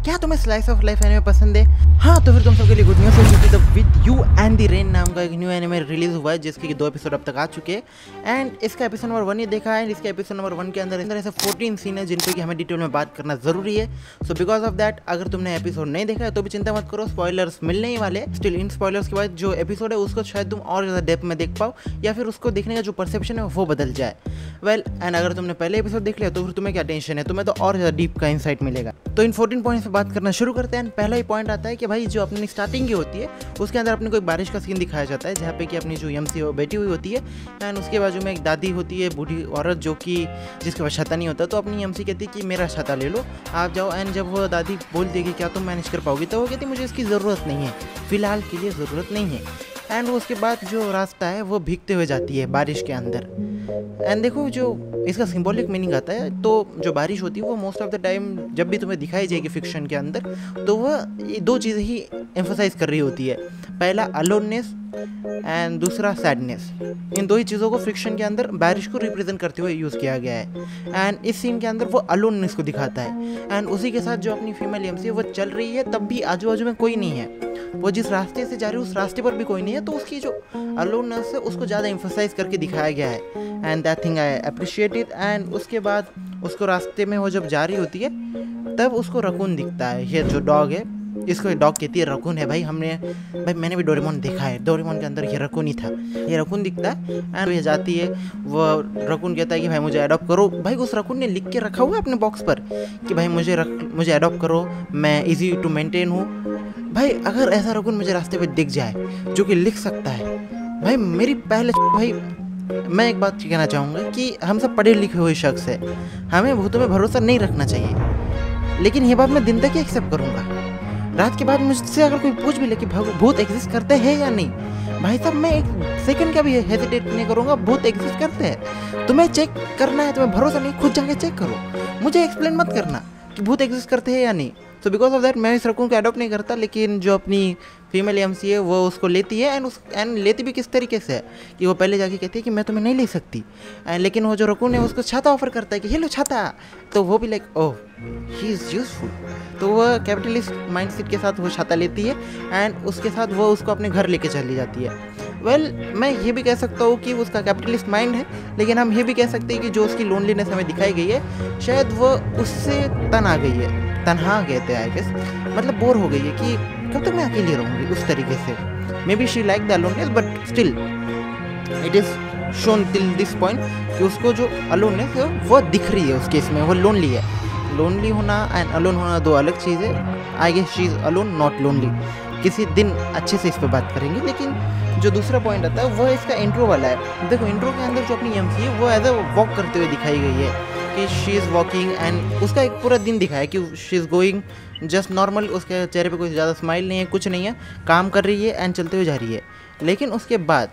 क्या तुम्हें slice of life anime पसंद है? हाँ, तो फिर तुम सबके लिए गुड न्यूज़ है क्योंकि the with you and the rain नाम का एक न्यू एनिमे रिलीज हुआ है जिसके कि 2 एपिसोड अब तक आ चुके हैं। एंड इसका एपिसोड नंबर 1 ही देखा है। इसके एपिसोड नंबर 1 के अंदर ऐसे 14 सीन है जिन पे कि हमें डिटेल में बात करना जरूरी है। सो बिकॉज ऑफ दैट अगर तुमने एपिसोड नहीं देखा है तो भी चिंता मत करो, स्पॉयलर्स मिलने ही वाले। स्टिल इन स्पॉयलर्स के बाद जो एपिसोड है उसको शायद तुम और ज़्यादा डेप्थ में देख पाओ या फिर उसको देखने का जो परसेप्शन है वो बदल जाए। वेल एंड अगर तुमने पहले एपिसोड देख लिया तो फिर तुम्हें क्या टेंशन है, तुम्हें तो और ज़्यादा डीप का इंसाइट मिलेगा। तो इन 14 पॉइंट्स पे बात करना शुरू करते हैं। पहला ही पॉइंट आता है कि भाई जो अपनी स्टार्टिंग की होती है उसके अंदर अपने को एक बारिश का सीन दिखाया जाता है जहाँ पे कि अपनी जो यमसी बैठी हुई होती है एंड उसके बाजू में एक दादी होती है, बूढ़ी औरत जो कि जिसके पास छाता नहीं होता। तो अपनी यमसी कहती है कि मेरा छाता ले लो, आप जाओ। एंड जब वो दादी बोलती है कि क्या तुम मैनेज कर पाओगी, तो वो कहती मुझे इसकी ज़रूरत नहीं है, फ़िलहाल के लिए ज़रूरत नहीं है। एंड उसके बाद जो रास्ता है वो भीगते हुए जाती है बारिश के अंदर। एंड देखो जो इसका सिंबॉलिक मीनिंग आता है, तो जो बारिश होती है वो मोस्ट ऑफ द टाइम जब भी तुम्हें दिखाई जाएगी फिक्शन के अंदर तो वह दो चीज़ें ही एम्फोसाइज कर रही होती है। पहला अलोननेस एंड दूसरा सैडनेस। इन दो ही चीज़ों को फिक्शन के अंदर बारिश को रिप्रेजेंट करते हुए यूज़ किया गया है। एंड इस सीन के अंदर वो अलोननेस को दिखाता है। एंड उसी के साथ जो अपनी फीमेल एमसी है वो चल रही है, तब भी आजू बाजू में कोई नहीं है। वो जिस रास्ते से जा रही है उस रास्ते पर भी कोई नहीं है, तो उसकी जो अलोननेस है उसको ज़्यादा एम्फोसाइज करके दिखाया गया है। And that thing I appreciate it. And उसके बाद उसको रास्ते में वो जब जा रही होती है तब उसको रकून दिखता है। ये जो डॉग है इसको डॉग कहती है, रकून है भाई। मैंने भी डोरेमोन देखा है, डोरेमोन के अंदर ये रकून ही था, ये रकून दिखता है। एंड ये जाती है, वो रकून कहता है कि भाई मुझे अडॉप्ट करो। भाई उस रकून ने लिख के रखा हुआ है अपने बॉक्स पर कि भाई मुझे अडॉप्ट करो, मैं इजी टू मेंटेन हूँ। भाई अगर ऐसा रकून मुझे रास्ते पे दिख जाए जो कि लिख सकता है, भाई मेरी पहले भाई मैं एक बात कहना चाहूँगा कि हम सब पढ़े लिखे हुए शख्स है, हमें भूतों में भरोसा नहीं रखना चाहिए। लेकिन ये बात मैं दिन तक ही एक्सेप्ट करूँगा। रात के बाद मुझसे अगर कोई पूछ भी ले कि भूत एग्जिस्ट करते हैं या नहीं, भाई साहब मैं एक सेकंड का भी हेजिटेट नहीं करूँगा। भूत एग्जिस्ट करते हैं, तुम्हें चेक करना है, तुम्हें भरोसा नहीं, खुद जाके चेक करो। मुझे एक्सप्लेन मत करना कि भूत एग्जिस्ट करते हैं या नहीं। तो बिकॉज ऑफ दैट मैं इस रकून को अडॉप्ट नहीं करता। लेकिन जो अपनी फीमेल एमसी है वो उसको लेती है। एंड लेती भी किस तरीके से है कि वो पहले जाके कहती है कि मैं तुम्हें नहीं ले सकती। लेकिन वो जो रकून है उसको छाता ऑफर करता है कि ये लो छाता। तो वो भी like oh he is useful. तो वह कैपिटलिस्ट माइंडसेट के साथ वो छाता लेती है एंड उसके साथ वो उसको अपने घर लेके चली जाती है। वेल मैं ये भी कह सकता हूँ कि उसका कैपिटलिस्ट माइंड है, लेकिन हम ये भी कह सकते हैं कि जो उसकी लोनलीनेस हमें दिखाई गई है शायद वो उससे तन्हा गए थे आई गेस। मतलब बोर हो गई है कि कब तक मैं अकेली रहूँगी उस तरीके से। May be she like the aloneness but still it is shown till this point कि उसको जो अलोननेस है वो दिख रही है उसके इसमें, वो लोनली है। लोनली होना एंड अलोन होना दो अलग चीज़ है। I guess she is alone not lonely. किसी दिन अच्छे से इस पर बात करेंगे। लेकिन जो दूसरा पॉइंट आता है वो इसका इंट्रो वाला है। देखो इंट्रो के अंदर जो अपनी एमसी है वो एज अ वॉक करते हुए दिखाई गई है कि शी इज़ वॉकिंग एंड उसका एक पूरा दिन दिखाया है कि she is going just normal. उसके चेहरे पे कोई ज़्यादा स्माइल नहीं है, कुछ नहीं है, काम कर रही है एंड चलते हुए जा रही है। लेकिन उसके बाद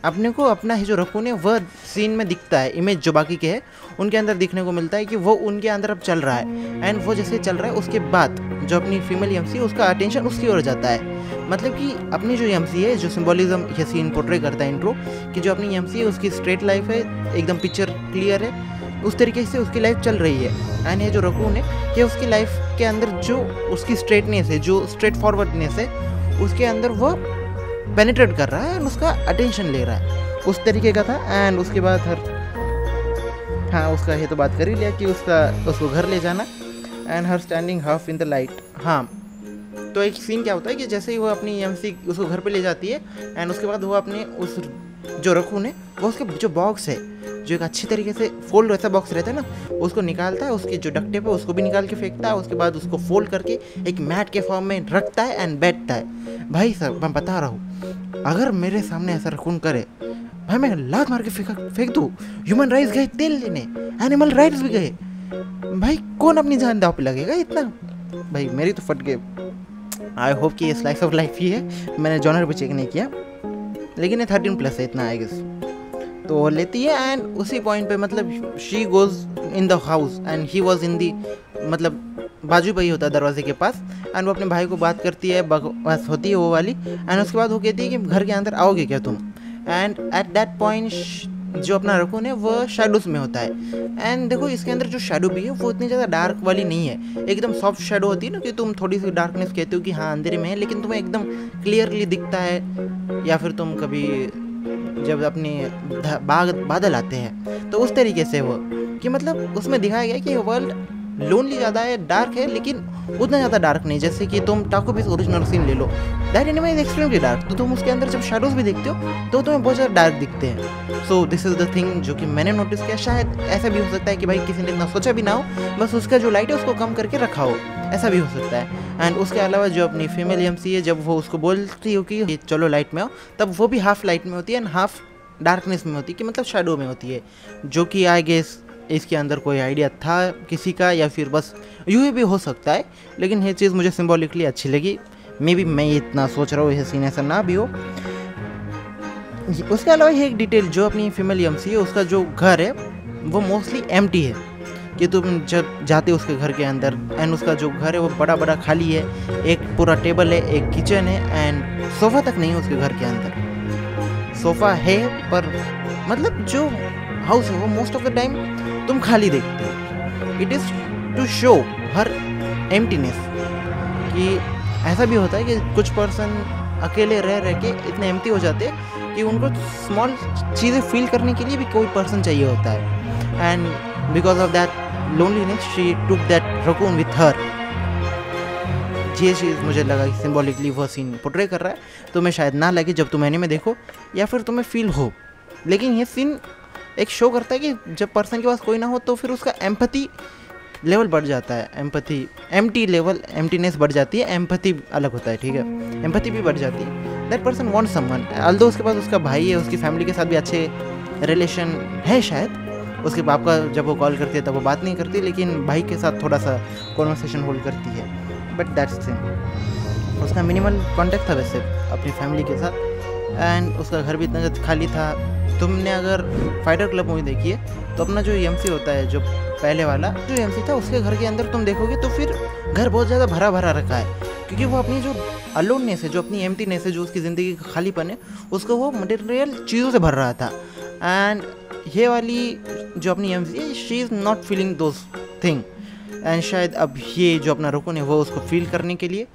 अपने को अपना ही जो रकून है वह सीन में दिखता है। इमेज जो बाकी के है उनके अंदर दिखने को मिलता है कि वो उनके अंदर अब चल रहा है। एंड वो जैसे चल रहा है उसके बाद जो अपनी फीमेल एमसी है उसका अटेंशन उसकी ओर जाता है। मतलब कि अपनी जो एमसी है, जो सिंबॉलिज्म ये सीन पोर्ट्रे करता है इंट्रो, कि जो अपनी एमसी है उसकी स्ट्रेट लाइफ है, एकदम पिक्चर क्लियर है, उस तरीके से उसकी लाइफ चल रही है। एंड ये जो रकून है ये उसकी लाइफ के अंदर जो उसकी स्ट्रेटनेस है, जो स्ट्रेट फॉरवर्डनेस है, उसके अंदर वो पेनिट्रेट कर रहा है एंड उसका अटेंशन ले रहा है, उस तरीके का था। एंड उसके बाद हाँ उसका ये तो बात कर ही लिया कि उसको घर ले जाना and her standing half in the light. हाँ तो एक सीन क्या होता है कि जैसे ही वो अपनी एमसी उसको घर पे ले जाती है एंड उसके बाद वो अपने उस जो रकून है वो उसके जो बॉक्स है, जो एक अच्छी तरीके से फोल्ड वैसा बॉक्स रहता है ना, उसको निकालता है, उसकी जो डक्ट टेप है उसको भी निकाल के फेंकता है। उसके बाद उसको फोल्ड करके एक मैट के फॉर्म में रखता है एंड बैठता है। भाई साहब मैं बता रहा हूँ, अगर मेरे सामने ऐसा रकून करे भाई मैं लात मार के फेंक दूँ। ह्यूमन राइट्स गए तेल लेने, एनिमल राइट्स भी गए, भाई कौन अपनी जान दाव पे लगेगा इतना। भाई मेरी तो फट गए। आई होप कि ये स्लाइस ऑफ लाइफ ही है, मैंने जॉनर पे चेक नहीं किया, लेकिन ये 13+ है इतना आई गेस। तो वो लेती है एंड उसी पॉइंट पे मतलब she goes in the house and he was in the, मतलब बाजू पे ही होता है दरवाजे के पास। एंड वो अपने भाई को बात करती है, बस होती है वो वाली। एंड उसके बाद वो कहती है कि घर के अंदर आओगे क्या तुम। एंड एट दैट पॉइंट जो अपना रकून है वो शैडोज में होता है। एंड देखो इसके अंदर जो शैडो भी है वो इतनी ज़्यादा डार्क वाली नहीं है, एकदम सॉफ्ट शैडो होती है ना कि तुम थोड़ी सी डार्कनेस कहते हो कि हाँ अंधेरे में है, लेकिन तुम्हें एकदम क्लियरली दिखता है। या फिर तुम कभी जब अपने बादल आते हैं तो उस तरीके से वो कि मतलब उसमें दिखाया गया है कि वर्ल्ड लोनली ज़्यादा है, डार्क है, लेकिन उतना ज़्यादा डार्क नहीं। जैसे कि तुम टाको पीस ओरिजिनल सीन ले लो, that anime is extremely dark, तो तुम उसके अंदर जब शैडोज भी देखते हो तो तुम्हें बहुत ज़्यादा डार्क दिखते हैं। So this is the thing जो कि मैंने नोटिस किया। शायद ऐसा भी हो सकता है कि भाई किसी ने इतना सोचा भी ना हो, बस उसका जो लाइट है उसको कम करके रखा हो, ऐसा भी हो सकता है। एंड उसके अलावा जो अपनी फीमेल एमसी है, जब वो उसको बोलती हो कि चलो लाइट में आओ, तब वो भी हाफ लाइट में होती है एंड हाफ डार्कनेस में होती है, कि मतलब शैडो में होती है, जो कि आई गेस इसके अंदर कोई आइडिया था किसी का, या फिर बस यूँ भी हो सकता है। लेकिन ये चीज़ मुझे सिंबॉलिकली अच्छी लगी। मे बी मैं इतना सोच रहा हूँ यह सीन ऐसा ना भी हो। उसके अलावा ये एक डिटेल, जो अपनी फीमेल एमसी है उसका जो घर है वो मोस्टली एम्प्टी है, कि तुम जब जाते हो उसके घर के अंदर एंड उसका जो घर है वो बड़ा बड़ा खाली है, एक पूरा टेबल है, एक किचन है एंड सोफ़ा तक नहीं है उसके घर के अंदर। सोफ़ा है पर मतलब जो हाउस है वो मोस्ट ऑफ द टाइम तुम खाली देखते हो। It is to show her emptiness, कि ऐसा भी होता है कि कुछ पर्सन अकेले रह रह के इतने एम्प्टी हो जाते हैं कि उनको स्मॉल चीज़ें फील करने के लिए भी कोई पर्सन चाहिए होता है। And because of that loneliness she took that raccoon with her. ये चीज़ मुझे लगा कि सिंबॉलिकली वो सीन पोर्ट्रे कर रहा है, तुम्हें शायद ना लगे जब तुम एनीमे देखो या फिर तुम्हें फील हो, लेकिन ये सीन एक शो करता है कि जब पर्सन के पास कोई ना हो तो फिर उसका एम्पैथी लेवल बढ़ जाता है, एम्प्टीनेस बढ़ जाती है, एम्पैथी अलग होता है, ठीक है, एम्पैथी भी बढ़ जाती है। That person want someone, although उसके पास उसका भाई है, उसकी फैमिली के साथ भी अच्छे रिलेशन है शायद, उसके बाप का जब वो कॉल करती है तब वो बात नहीं करती, लेकिन भाई के साथ थोड़ा सा कॉन्वर्सेशन होल्ड करती है, बट दैट्स थिंग। उसका मिनिमल कॉन्टेक्ट था वैसे अपनी फैमिली के साथ, एंड उसका घर भी इतना खाली था। तुमने अगर फाइटर क्लब मूवी देखी है तो अपना जो एमसी होता है, जो पहले वाला जो एमसी था, उसके घर के अंदर तुम देखोगे तो फिर घर बहुत ज़्यादा भरा भरा रखा है, क्योंकि वो अपनी जो अलोननेस है, जो अपनी एम्प्टीनेस है, जो उसकी ज़िंदगी का खालीपन है, उसको वो मटेरियल चीज़ों से भर रहा था। एंड ये वाली जो अपनी एमसी है, she is not feeling those thing, and शायद अब ये जो अपना रुकन है वो उसको फील करने के लिए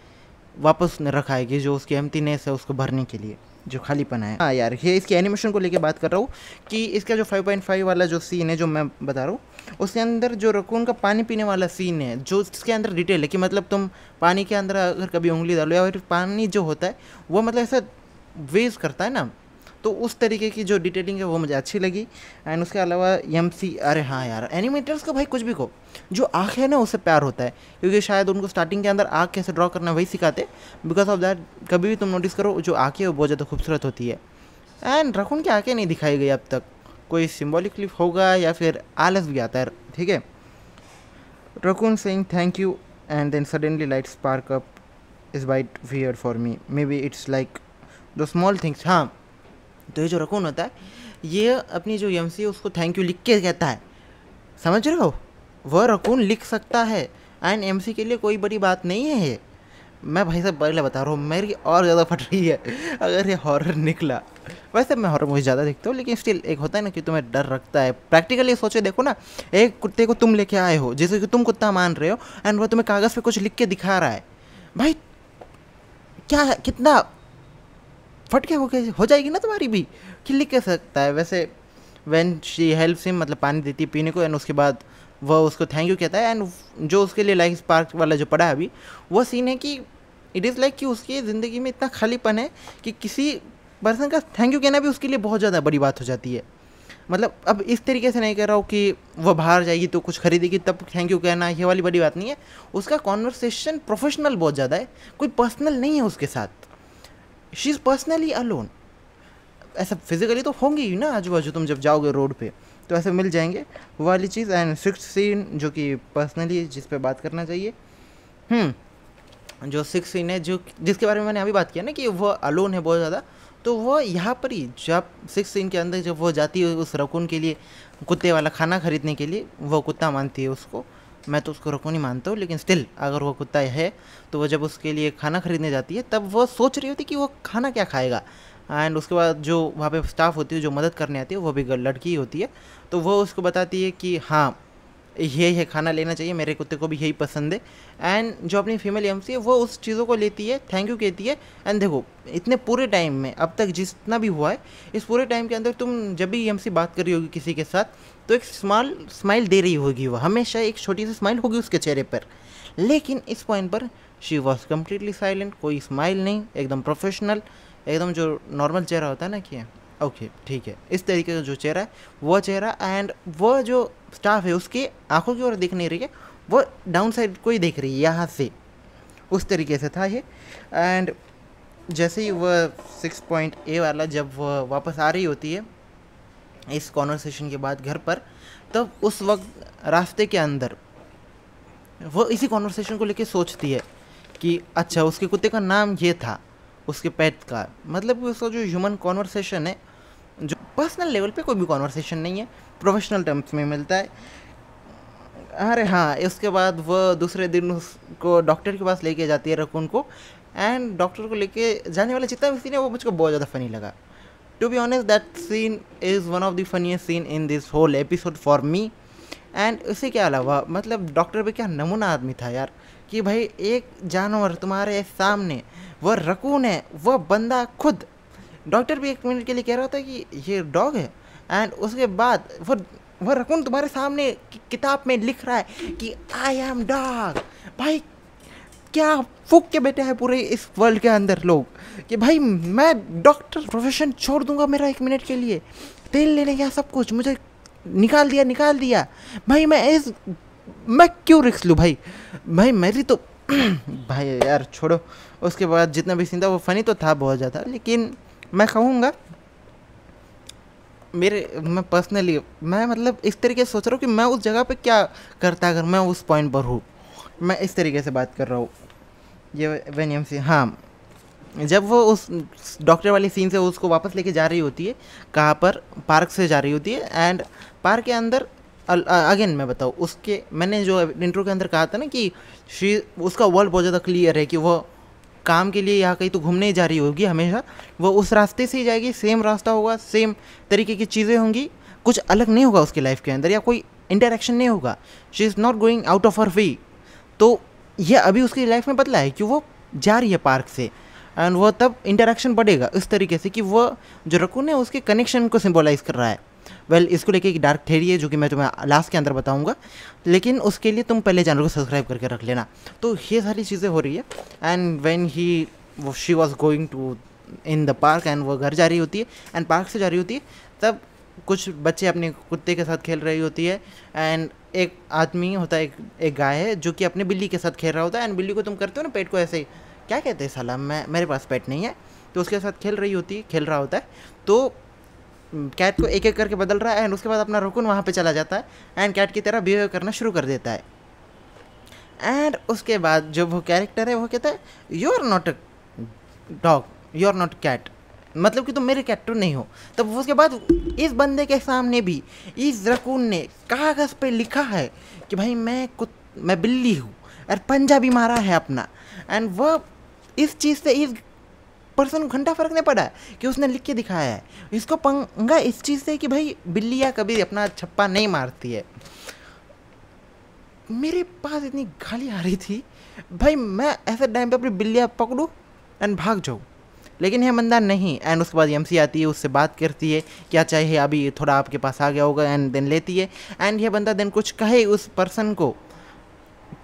वापस रखा है, कि जो उसकी एम्प्टीनेस है उसको भरने के लिए, जो खालीपन है। हाँ यार, ये इसकी एनिमेशन को लेके बात कर रहा हूँ कि इसका जो 5.5 वाला जो सीन है जो मैं बता रहा हूँ, उसके अंदर जो रकून का पानी पीने वाला सीन है, जो इसके अंदर डिटेल है कि मतलब तुम पानी के अंदर अगर कभी उंगली डालो या फिर पानी जो होता है वो मतलब ऐसा वेस्ट करता है ना, तो उस तरीके की जो डिटेलिंग है वो मुझे अच्छी लगी। एंड उसके अलावा एमसी, अरे हाँ यार, एनिमेटर्स का भाई कुछ भी को जो आँख है ना उससे प्यार होता है, क्योंकि शायद उनको स्टार्टिंग के अंदर आँख कैसे ड्रॉ करना वही सिखाते, बिकॉज ऑफ दैट कभी भी तुम नोटिस करो जो आँखें वो बहुत ज़्यादा खूबसूरत होती है। एंड रकून की आँखें नहीं दिखाई गई अब तक, कोई सिम्बॉलिकली होगा या फिर आलस भी आता है, ठीक है। Raccoon saying thank you and then suddenly light spark up is quite weird for me, may it's like the small things. हाँ, तो ये जो रकून होता है ये अपनी जो एमसी है उसको थैंक यू लिख के कहता है, समझ रहे हो, वह रकून लिख सकता है एंड एमसी के लिए कोई बड़ी बात नहीं है ये। मैं भाई साहब पहले बता रहा हूँ, मेरी और ज़्यादा फट रही है अगर ये हॉरर निकला। वैसे मैं हॉरर मूवी ज़्यादा देखता हूँ, लेकिन स्टिल एक होता है ना कि तुम्हें डर रखता है। प्रैक्टिकली सोचे देखो ना, एक कुत्ते को तुम लेके आए हो, जैसे कि तुम कुत्ता मान रहे हो एंड वह तुम्हें कागज़ पे कुछ लिख के दिखा रहा है, भाई क्या कितना फट के हो जाएगी ना तुम्हारी भी, कि लिख के सकता है। वैसे व्हेन शी हेल्प्स हिम, मतलब पानी देती है पीने को, एंड उसके बाद वह उसको थैंक यू कहता है, एंड जो उसके लिए लाइक स्पार्क वाला जो पड़ा है अभी वो सीन है कि इट इज़ लाइक कि उसकी ज़िंदगी में इतना खालीपन है कि किसी पर्सन का थैंक यू कहना भी उसके लिए बहुत ज़्यादा बड़ी बात हो जाती है। मतलब अब इस तरीके से नहीं कह रहा हूँ कि वह बाहर जाएगी तो कुछ खरीदेगी तब थैंक यू कहना, ये वाली बड़ी बात नहीं है। उसका कॉन्वर्सेशन प्रोफेशनल बहुत ज़्यादा है, कोई पर्सनल नहीं है उसके साथ। She is personally alone. ऐसा फिजिकली तो होंगी ही ना आजू बाजू, तुम जब जाओगे रोड पे तो ऐसे मिल जाएंगे, वो वाली चीज़। एंड सिक्स्थ सीन जो कि पर्सनली जिस पे बात करना चाहिए, जो सिक्स्थ सीन है जो जिसके बारे में मैंने अभी बात किया ना कि वो अलोन है बहुत ज़्यादा, तो वो यहाँ पर ही जब सिक्स्थ सीन के अंदर जब वो जाती है उस रकून के लिए कुत्ते वाला खाना खरीदने के लिए, वो कुत्ता मानती है उसको, मैं तो उसको रकून ही मानता हूँ, लेकिन स्टिल अगर वो कुत्ता है तो वो जब उसके लिए खाना खरीदने जाती है तब वो सोच रही होती कि वो खाना क्या खाएगा। एंड उसके बाद जो वहाँ पे स्टाफ होती है जो मदद करने आती है वो भी लड़की ही होती है, तो वो उसको बताती है कि हाँ ये खाना लेना चाहिए, मेरे कुत्ते को भी यही पसंद है। एंड जो अपनी फीमेल एमसी है वो उस चीज़ों को लेती है, थैंक यू कहती है। एंड देखो इतने पूरे टाइम में अब तक जितना भी हुआ है, इस पूरे टाइम के अंदर तुम जब भी एमसी बात कर रही होगी किसी के साथ तो एक स्माइल दे रही होगी, वो हमेशा एक छोटी सी स्माइल होगी उसके चेहरे पर। लेकिन इस पॉइंट पर शी वॉज कम्प्लीटली साइलेंट, कोई स्माइल नहीं, एकदम प्रोफेशनल, एकदम जो नॉर्मल चेहरा होता है ना कि ओके ठीक है, इस तरीके का जो चेहरा है वो चेहरा। एंड वो जो स्टाफ है उसकी आंखों की ओर देख नहीं रही है, वो डाउन साइड को ही देख रही है यहाँ से, उस तरीके से था ये। एंड जैसे ही वह 6.A वाला जब वह वापस आ रही होती है इस कॉन्वर्सेशन के बाद घर पर, तब उस वक्त रास्ते के अंदर वो इसी कॉन्वर्सेशन को लेके सोचती है कि अच्छा उसके कुत्ते का नाम ये था, उसके पेट का, मतलब उसका जो ह्यूमन कॉन्वर्सेशन है, जो पर्सनल लेवल पे कोई भी कॉन्वर्सेशन नहीं है, प्रोफेशनल टर्म्स में मिलता है। अरे हाँ, उसके बाद वह दूसरे दिन उसको डॉक्टर के पास लेके जाती है रकून को। एंड डॉक्टर को लेके जाने वाला जितना भी सीन है वो मुझको बहुत ज़्यादा फनी लगा। To be honest that scene is one of the funniest scene in this whole episode for me. And उससे क्या अलावा मतलब डॉक्टर भी क्या नमूना आदमी था यार, कि भाई एक जानवर तुम्हारे सामने, वह रकून है, वह बंदा खुद, डॉक्टर भी 1 मिनट के लिए कह रहा था कि ये डॉग है, एंड उसके बाद वह रकून तुम्हारे सामने किताब में लिख रहा है कि आई एम डॉग। भाई क्या फूक के बैठे हैं पूरे इस वर्ल्ड के अंदर लोग कि भाई मैं डॉक्टर प्रोफेशन छोड़ दूंगा मेरा 1 मिनट के लिए, तेल लेने गया सब कुछ, मुझे निकाल दिया भाई, मैं क्यों रिस्क लूँ भाई मेरी तो भाई यार छोड़ो। उसके बाद जितना भी सीन था वो फ़नी तो था बहुत ज़्यादा, लेकिन मैं कहूँगा मैं पर्सनली मैं मतलब इस तरीके से सोच रहा हूँ कि मैं उस जगह पे क्या करता अगर मैं उस पॉइंट पर हूँ, मैं इस तरीके से बात कर रहा हूँ। ये वेनियम से हाँ, जब वो उस डॉक्टर वाली सीन से उसको वापस लेके जा रही होती है, कहाँ पर, पार्क से जा रही होती है। एंड पार्क के अंदर अगेन मैं बताऊँ, उसके मैंने जो इंट्रो के अंदर कहा था ना कि उसका वर्ल्ड बहुत ज़्यादा क्लियर है कि वो काम के लिए यहाँ कहीं तो घूमने ही जा रही होगी हमेशा, वो उस रास्ते से ही जाएगी, सेम रास्ता होगा, सेम तरीके की चीज़ें होंगी, कुछ अलग नहीं होगा उसकी लाइफ के अंदर या कोई इंटरेक्शन नहीं होगा। She is not going out of her way. तो ये अभी उसकी लाइफ में बदला है कि वो जा रही है पार्क से, एंड वो तब इंटरेक्शन बढ़ेगा इस तरीके से कि वो जो रकून है उसके कनेक्शन को सिंबलाइज कर रहा है। इसको लेके एक डार्क थ्योरी है जो कि मैं तुम्हें लास्ट के अंदर बताऊंगा, लेकिन उसके लिए तुम पहले चैनल को सब्सक्राइब करके रख लेना। तो ये सारी चीज़ें हो रही है। And when she was going to in the park, and वो घर जा रही होती है एंड पार्क से जा रही होती है, तब कुछ बच्चे अपने कुत्ते के साथ खेल रही होती है। एंड एक आदमी होता है, एक गाय है जो कि अपने बिल्ली के साथ खेल रहा होता है। एंड बिल्ली को तुम करते हो ना पेट को ऐसे, क्या कहते हैं साला, मेरे पास पेट नहीं है, तो उसके साथ खेल रहा होता है। तो कैट को एक एक करके बदल रहा है, एंड उसके बाद अपना रुकन वहाँ पे चला जाता है एंड कैट की तरह बिहेव करना शुरू कर देता है। एंड उसके बाद जो वो कैरेक्टर है वो कहता है you are not a dog, you are not cat, मतलब कि तुम मेरे कैट तो नहीं हो। तब उसके बाद इस बंदे के सामने भी इस रकून ने कागज़ पे लिखा है कि भाई मैं बिल्ली हूँ, और पंजा भी मारा है अपना। एंड वह इस चीज़ से इस पर्सन को घंटा फर्क नहीं पड़ा कि उसने लिख के दिखाया है। इसको पंगा इस चीज़ से कि भाई बिल्लियाँ कभी अपना छप्पा नहीं मारती है। मेरे पास इतनी गाली आ रही थी भाई, मैं ऐसे टाइम पे अपनी बिल्लियाँ पकड़ूँ एंड भाग जाऊँ, लेकिन यह बंदा नहीं। एंड उसके बाद एमसी आती है, उससे बात करती है क्या चाहिए, अभी थोड़ा आपके पास आ गया होगा, एंड देन लेती है। एंड यह बंदा देन कुछ कहे उस पर्सन को,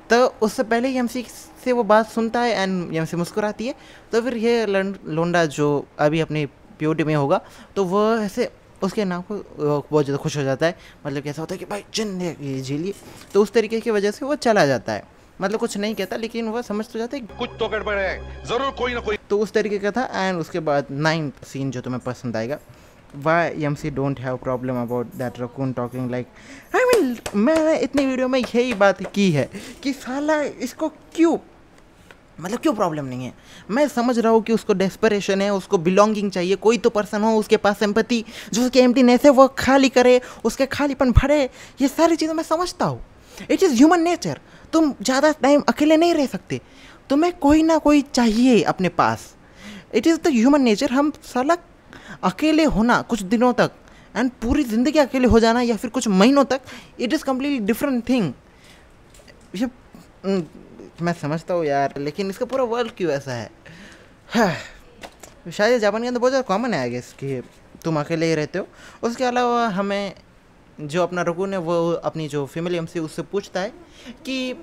तो उससे पहले ही एमसी से वो बात सुनता है एंड एमसी मुस्कुराती है। तो फिर ये लोंडा जो अभी अपनी प्योरिटी में होगा, तो वह ऐसे उसके नाम को बहुत ज़्यादा खुश हो जाता है, मतलब कैसा होता है कि भाई जिंदगी जी लिए। तो उस तरीके की वजह से वो चला जाता है, मतलब कुछ नहीं कहता लेकिन वह समझ तो जाता है कुछ तो गड़बड़ है, जरूर कोई ना कोई। तो उस तरीके का था। एंड उसके बाद 9th सीन जो तुम्हें पसंद आएगा, why MC don't have problem about that raccoon talking like, I mean मैंने इतनी वीडियो में यही बात की है कि साला इसको क्यों प्रॉब्लम नहीं है। मैं समझ रहा हूँ कि उसको डेस्परेशन है, उसको बिलोंगिंग चाहिए, कोई तो पर्सन हो उसके पास सिंपैथी, जो उसकी एम्प्टीनेस है वो खाली करे, उसके खालीपन भरे, ये सारी चीज़ें मैं समझता हूँ। It is human nature. तुम ज़्यादा टाइम अकेले नहीं रह सकते, तुम्हें कोई ना कोई चाहिए अपने पास। It is the human nature. हम साला अकेले होना कुछ दिनों तक एंड पूरी ज़िंदगी अकेले हो जाना या फिर कुछ महीनों तक, it is completely different thing. ये मैं समझता हूँ यार, लेकिन इसका पूरा वर्ल्ड क्यों ऐसा है? हाँ, शायद जापान के अंदर बहुत ज़्यादा कॉमन है आई गेस कि तुम अकेले ही रहते हो। उसके अलावा हमें जो अपना रकून है वो अपनी जो फीमेल एमसी उससे पूछता है कि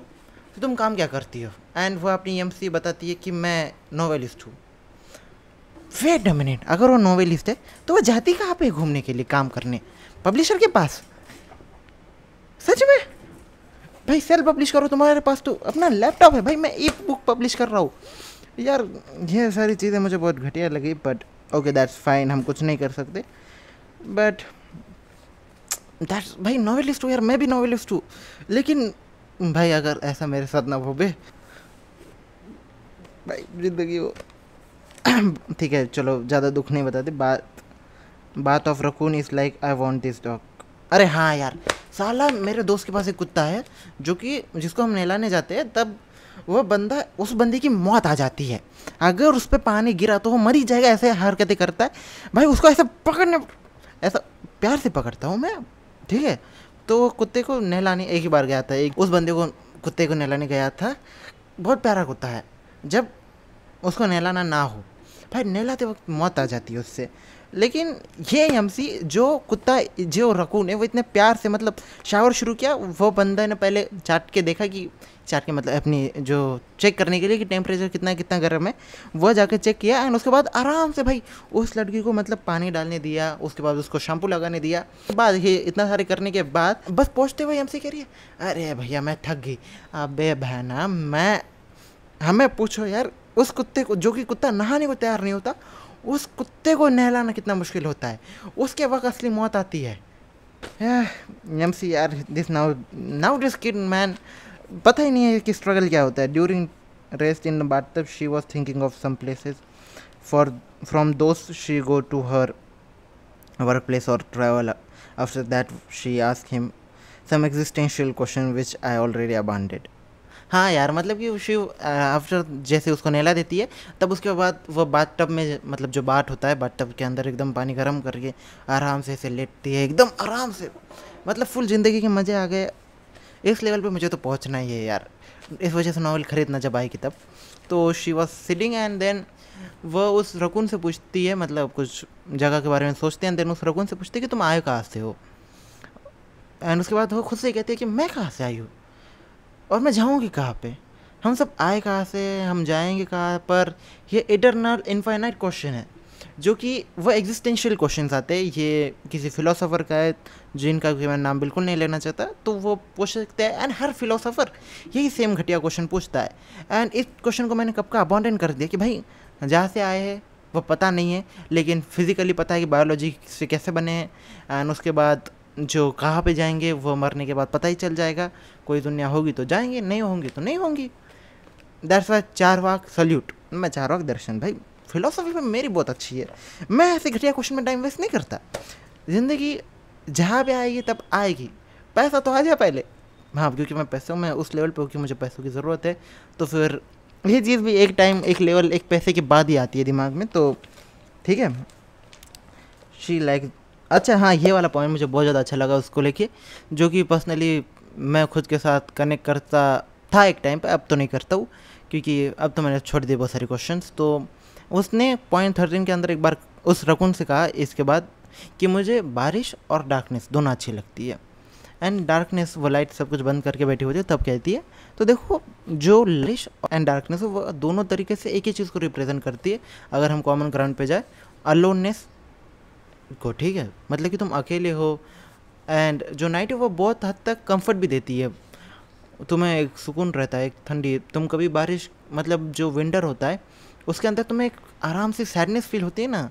तुम काम क्या करती हो, एंड वो अपनी एमसी बताती है कि मैं नॉवेलिस्ट हूँ। वेट अ मिनट, अगर वो नॉवेलिस्ट है तो वो जाती कहाँ पे घूमने के लिए काम करने? पब्लिशर के पास? सच में भाई सेल्फ पब्लिश करो, तुम्हारे पास तो अपना लैपटॉप है भाई, मैं एक बुक पब्लिश कर रहा हूँ यार। ये सारी चीज़ें मुझे बहुत घटिया लगी, बट ओके दैट्स फाइन, हम कुछ नहीं कर सकते। बट दैट्स भाई नॉवेलिस्ट हूँ यार, मैं भी नॉवेलिस्ट हूँ, लेकिन भाई अगर ऐसा मेरे साथ ना हो बे भाई जिंदगी वो ठीक है चलो ज़्यादा दुख नहीं बताते। बात of raccoon is like I want this dog. अरे हाँ यार, साला मेरे दोस्त के पास एक कुत्ता है जो कि जिसको हम नहलाने जाते हैं तब वो बंदा, उस बंदे की मौत आ जाती है। अगर उस पर पानी गिरा तो वो मर ही जाएगा, ऐसे हरकतें करता है भाई। उसको ऐसे पकड़ने, ऐसा प्यार से पकड़ता हूँ मैं, ठीक है। तो कुत्ते को नहलाने एक ही बार गया था, एक उस बंदे को कुत्ते को नहलाने गया था। बहुत प्यारा कुत्ता है, जब उसको नहलाना ना हो भाई, नहलाते वक्त मौत आ जाती है उससे। लेकिन ये एमसी जो कुत्ता, जो रकून है, वो इतने प्यार से मतलब शावर शुरू किया। वो बंदा ने पहले चाट के देखा कि, चाट के मतलब अपनी जो चेक करने के लिए कि टेम्परेचर कितना गर्म है, वो जाके चेक किया एंड उसके बाद आराम से भाई उस लड़की को मतलब पानी डालने दिया, उसके बाद उसको शैम्पू लगाने दिया। बाद ये इतना सारे करने के बाद बस पहुँचते हुए एमसी कह रही है, अरे भैया मैं थक गई। अबे बहना, हमें पूछो यार, उस कुत्ते को, जो कि कुत्ता नहाने को तैयार नहीं होता, उस कुत्ते को नहलाना कितना मुश्किल होता है, उसके वक्त असली मौत आती है। एमसी यार, this now this kid man, पता ही नहीं है कि स्ट्रगल क्या होता है। During rest in the bathtub she was thinking of some places from those she go to her work place और travel. After that she ask him some existential question which I already abandoned. हाँ यार, मतलब कि Shiv after जैसे उसको नहला देती है तब उसके बाद वो बाथ टब में, मतलब जो बाट होता है, बाथ टब के अंदर एकदम पानी गर्म करके आराम से लेटती है, एकदम आराम से, मतलब फुल ज़िंदगी के मज़े आ गए। इस लेवल पे मुझे तो पहुंचना ही है यार। इस वजह से नावल खरीदना जब आएगी तब। तो she was sitting and then वो उस रकून से पूछती है, मतलब कुछ जगह के बारे में सोचते हैं, देन उस रकून से पूछती है कि तुम आए कहाँ से हो। एंड उसके बाद वो खुद से कहती है कि मैं कहाँ से आई हूँ और मैं जाऊँगी कहाँ पे, हम सब आए कहाँ से, हम जाएंगे कहाँ पर। ये इटरनल इनफाइनाइट क्वेश्चन है, जो कि वो एग्जिस्टेंशियल क्वेश्चंस आते हैं। ये किसी फिलोसोफर का है जिनका मैं नाम बिल्कुल नहीं लेना चाहता, तो वो पूछ सकते हैं। एंड हर फिलोसोफर यही सेम घटिया क्वेश्चन पूछता है। एंड इस क्वेश्चन को मैंने कब का अबॉन्डन कर दिया कि भाई जहाँ से आए हैं वो पता नहीं है, लेकिन फिज़िकली पता है कि बायोलॉजी से कैसे बने हैं। एंड उसके बाद जो कहाँ पे जाएंगे वो मरने के बाद पता ही चल जाएगा। कोई दुनिया होगी तो जाएंगे, नहीं होंगी तो नहीं होंगी। That's why Charvaka salute. मैं चारवाक दर्शन भाई, फिलोसफी में मेरी बहुत अच्छी है। मैं ऐसे घटिया क्वेश्चन में टाइम वेस्ट नहीं करता। ज़िंदगी जहाँ पे आएगी तब आएगी, पैसा तो आ जाए पहले। हाँ, क्योंकि मैं पैसों में उस लेवल पे हूँ कि मुझे पैसों की ज़रूरत है, तो फिर ये चीज़ भी एक टाइम, एक लेवल, एक पैसे के बाद ही आती है दिमाग में। तो ठीक है, शी लाइक, अच्छा हाँ, ये वाला पॉइंट मुझे बहुत ज़्यादा अच्छा लगा उसको लेके, जो कि पर्सनली मैं खुद के साथ कनेक्ट करता था एक टाइम पे, अब तो नहीं करता हूँ क्योंकि अब तो मैंने छोड़ दिए बहुत सारे क्वेश्चंस। तो उसने पॉइंट 13 के अंदर एक बार उस रकून से कहा इसके बाद कि मुझे बारिश और डार्कनेस दोनों अच्छी लगती है। एंड डार्कनेस, वो लाइट सब कुछ बंद करके बैठी होती है तब कहती है। तो देखो, जो बारिश एंड डार्कनेस वो दोनों तरीके से एक ही चीज़ को रिप्रेजेंट करती है। अगर हम कॉमन ग्राउंड पे जाए, अलोननेस को, ठीक है, मतलब कि तुम अकेले हो। एंड जो नाइट है वो बहुत हद तक कंफर्ट भी देती है, तुम्हें एक सुकून रहता है, एक ठंडी। तुम कभी बारिश, मतलब जो विंटर होता है उसके अंदर तुम्हें एक आराम से सैडनेस फील होती है ना,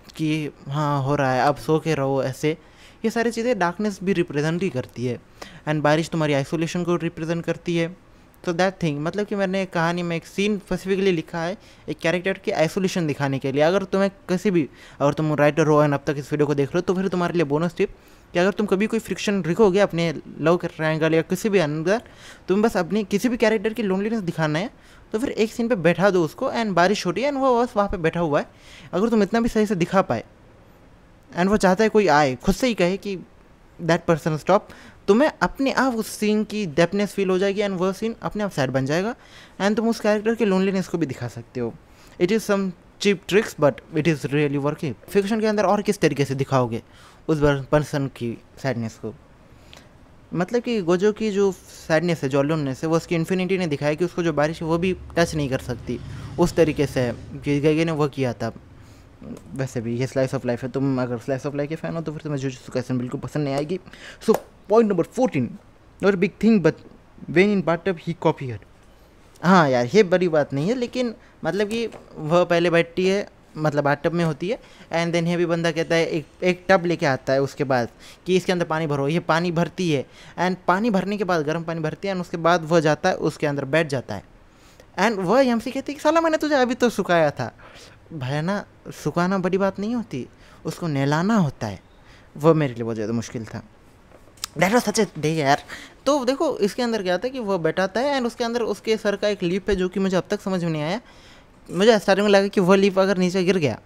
कि हाँ हो रहा है, अब सो के रहो, ऐसे। ये सारी चीज़ें डार्कनेस भी रिप्रेजेंट ही करती है। एंड बारिश तुम्हारी आइसोलेशन को रिप्रेजेंट करती है। तो दैट थिंग, मतलब कि मैंने कहानी में एक सीन स्पेसिफिकली लिखा है एक कैरेक्टर की आइसोलेशन दिखाने के लिए। अगर तुम्हें किसी भी, अगर तुम राइटर हो एंड अब तक इस वीडियो को देख रहे हो, तो फिर तुम्हारे लिए बोनस टिप कि अगर तुम कभी कोई फ्रिक्शन लिखोगे अपने लव ट्रायंगल या किसी भी अंदर, तुम बस अपनी किसी भी कैरेक्टर की लोनलीनेस दिखाना है, तो फिर एक सीन पे बैठा दो उसको, एंड बारिश हो रही है एंड वो बस वहाँ पे बैठा हुआ है। अगर तुम इतना भी सही से दिखा पाए एंड वो चाहता है कोई आए खुद से ही कहे कि दैट पर्सन स्टॉप, तुम्हें अपने आप उस सीन की डेप्थनेस फील हो जाएगी एंड वो सीन अपने आप सैड बन जाएगा एंड तुम उस कैरेक्टर के लोनलीनेस को भी दिखा सकते हो। It is some cheap tricks but it is really working. Fiction के अंदर और किस तरीके से दिखाओगे उस पर्सन की सैडनेस को? मतलब कि गोजो की जो सैडनेस है, जो लोननेस है, वो उसकी इन्फिनिटी ने दिखाया कि उसको जो बारिश है वो भी टच नहीं कर सकती उस तरीके से कि गैगे ने वो किया था। वैसे भी ये स्लाइस ऑफ लाइफ है, तुम अगर स्लाइस ऑफ लाइफ के फैन हो तो फिर तुम्हें जुजुत्सु काइसेन बिल्कुल पसंद नहीं आएगी। So point number 14, not big thing but when in bathtub he copy her. हाँ यार, ये बड़ी बात नहीं है, लेकिन मतलब कि वह पहले बैठती है, मतलब बाथटब में होती है एंड देन ये भी बंदा कहता है एक टब लेके आता है उसके बाद कि इसके अंदर पानी भरो। ये पानी भरती है एंड पानी भरने के बाद गर्म पानी भरती है एंड उसके बाद वह जाता है उसके अंदर बैठ जाता है एंड वह यमसी कहती है कि साला मैंने तुझे अभी तो सुखाया था। भाई ना, सुखाना बड़ी बात नहीं होती, उसको नहलाना होता है। वो मेरे लिए बहुत ज़्यादा मुश्किल था। That was such a day यार। तो देखो इसके अंदर क्या था कि वो बैठाता है एंड उसके अंदर उसके सर का एक लीप है जो कि मुझे अब तक समझ में नहीं आया। मुझे स्टार्टिंग में लगा कि वह लीप अगर नीचे गिर गया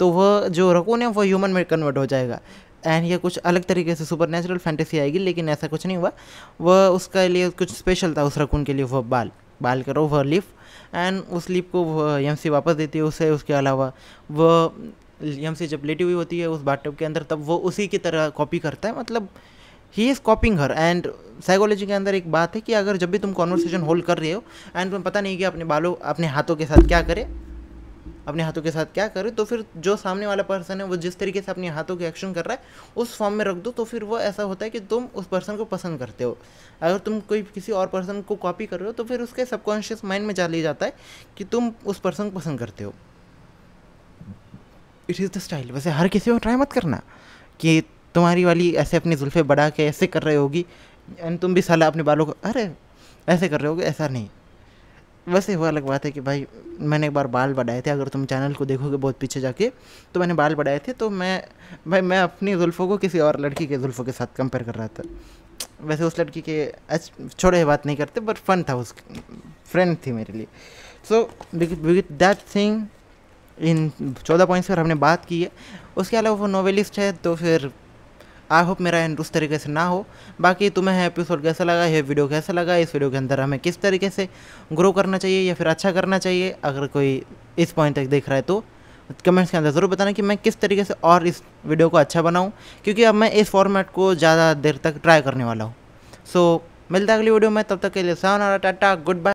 तो वह जो रकून है वो ह्यूमन में कन्वर्ट हो जाएगा एंड ये कुछ अलग तरीके से सुपर नेचुरल फैंटेसी आएगी, लेकिन ऐसा कुछ नहीं हुआ। वह उसके लिए कुछ स्पेशल था उस रकून के लिए, वह बाल करो वह लीफ एंड उस लीप को वह यमसी वापस देती है उसे। उसके अलावा वह यमसी जब लेटी हुई होती है उस बाथटब के अंदर तब वो उसी की तरह कॉपी करता है, मतलब he is कॉपिंग her. And psychology के अंदर एक बात है कि अगर जब भी तुम कॉन्वर्सेशन होल्ड कर रहे हो एंड तुम्हें पता नहीं कि अपने हाथों के साथ क्या करे, तो फिर जो सामने वाला पर्सन है वो जिस तरीके से अपने हाथों के एक्शन कर रहा है उस फॉर्म में रख दो, तो फिर वो ऐसा होता है कि तुम उस पर्सन को पसंद करते हो। अगर तुम कोई किसी और पर्सन को कॉपी कर रहे हो तो फिर उसके सबकॉन्शियस माइंड में चली जाता है कि तुम उस पर्सन को पसंद करते हो। It is the style. वैसे हर किसी को ट्राई मत करना कि तुम्हारी वाली ऐसे अपनी जुल्फ़े बढ़ा के ऐसे कर रहे होगी एंड तुम भी साला अपने बालों को अरे ऐसे कर रहे होगे, ऐसा नहीं। वैसे वो अलग बात है कि भाई मैंने एक बार बाल बढ़ाए थे, अगर तुम चैनल को देखोगे बहुत पीछे जाके तो मैंने बाल बढ़ाए थे, तो मैं अपनी जुल्फ़ों को किसी और लड़की के जुल्फ़ों के साथ कंपेयर कर रहा था। वैसे उस लड़की के छोड़े बात नहीं करते बट फन था, उस फ्रेंड थी मेरे लिए। So with that thing in 14 points पर हमने बात की है। उसके अलावा वो नॉवेलिस्ट है, तो फिर आई होप मेरा एंड उस तरीके से ना हो। बाकी तुम्हें एपिसोड कैसा लगा, ये वीडियो कैसा लगा, इस वीडियो के अंदर हमें किस तरीके से ग्रो करना चाहिए या फिर अच्छा करना चाहिए, अगर कोई इस पॉइंट तक देख रहा है तो कमेंट्स के अंदर ज़रूर बताना कि मैं किस तरीके से और इस वीडियो को अच्छा बनाऊं, क्योंकि अब मैं इस फॉर्मेट को ज़्यादा देर तक ट्राई करने वाला हूँ। सो मिलता है अगली वीडियो में, तब तक के लिए सायोनारा, टाटा, गुड बाय।